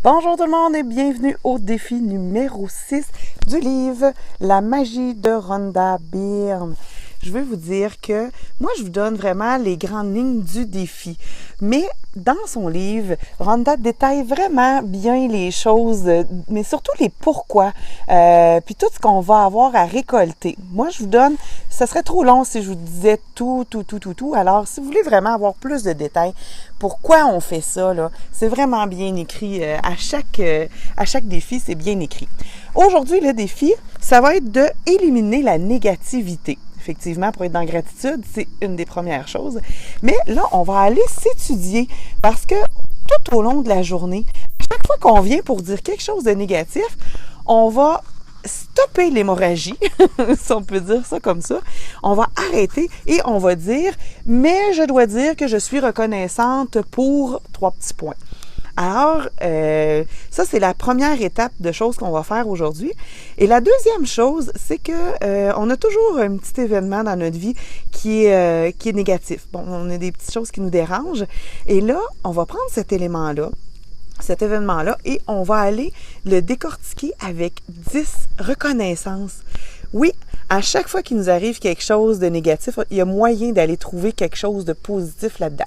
Bonjour tout le monde et bienvenue au défi numéro 6 du livre La magie de Rhonda Byrne. Je veux vous dire que moi, je vous donne vraiment les grandes lignes du défi. Mais dans son livre, Rhonda détaille vraiment bien les choses, mais surtout les pourquoi, puis tout ce qu'on va avoir à récolter. Moi, je vous donne, ça serait trop long si je vous disais tout. Alors, si vous voulez vraiment avoir plus de détails, pourquoi on fait ça, là, c'est vraiment bien écrit. À chaque défi, c'est bien écrit. Aujourd'hui, le défi, ça va être de éliminer la négativité. Effectivement, pour être dans gratitude, c'est une des premières choses. Mais là, on va aller s'étudier parce que tout au long de la journée, chaque fois qu'on vient pour dire quelque chose de négatif, on va stopper l'hémorragie, si on peut dire ça comme ça. On va arrêter et on va dire « Mais je dois dire que je suis reconnaissante pour 3 petits points ». Alors, ça, c'est la première étape de choses qu'on va faire aujourd'hui. Et la deuxième chose, c'est que on a toujours un petit événement dans notre vie qui est négatif. Bon, on a des petites choses qui nous dérangent. Et là, on va prendre cet élément-là, cet événement-là, et on va aller le décortiquer avec 10 reconnaissances. Oui, à chaque fois qu'il nous arrive quelque chose de négatif, il y a moyen d'aller trouver quelque chose de positif là-dedans.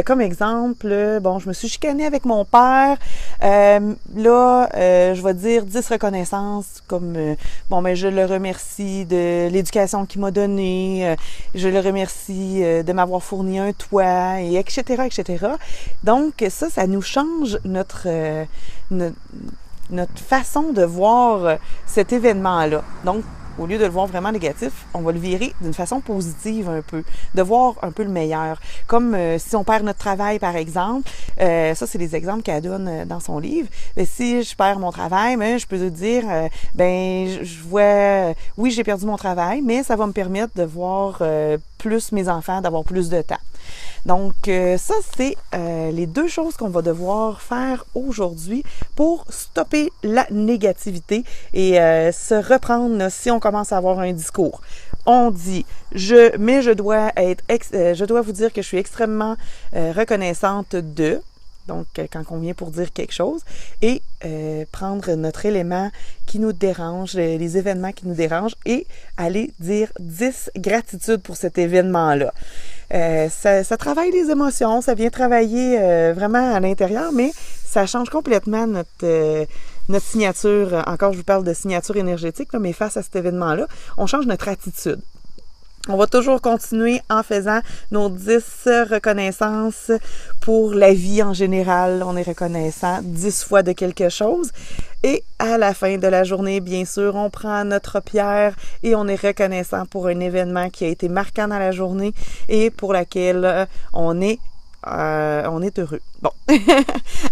Comme exemple, bon, je me suis chicanée avec mon père. Je vais dire 10 reconnaissances comme, je le remercie de l'éducation qu'il m'a donnée, je le remercie de m'avoir fourni un toit, et etc., etc. Donc, ça nous change notre façon de voir cet événement-là. Donc, au lieu de le voir vraiment négatif, on va le virer d'une façon positive un peu, de voir un peu le meilleur. Comme si on perd notre travail, par exemple, ça, c'est des exemples qu'elle donne dans son livre. Mais si je perds mon travail, je peux dire, je vois, oui, j'ai perdu mon travail, mais ça va me permettre de voir plus mes enfants, d'avoir plus de temps. Donc, ça, c'est les deux choses qu'on va devoir faire aujourd'hui pour stopper la négativité et se reprendre si on commence à avoir un discours. On dit je dois vous dire que je suis extrêmement reconnaissante de. Donc, quand on vient pour dire quelque chose, et prendre notre élément qui nous dérange, les événements qui nous dérangent, et aller dire 10 gratitudes pour cet événement-là. Ça travaille les émotions, ça vient travailler vraiment à l'intérieur, mais ça change complètement notre signature. Encore, je vous parle de signature énergétique, là, mais face à cet événement-là, on change notre attitude. On va toujours continuer en faisant nos 10 reconnaissances pour la vie en général. On est reconnaissant 10 fois de quelque chose. Et à la fin de la journée, bien sûr, on prend notre pierre et on est reconnaissant pour un événement qui a été marquant dans la journée et pour laquelle on est heureux. Bon.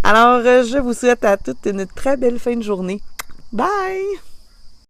Alors, je vous souhaite à toutes une très belle fin de journée. Bye!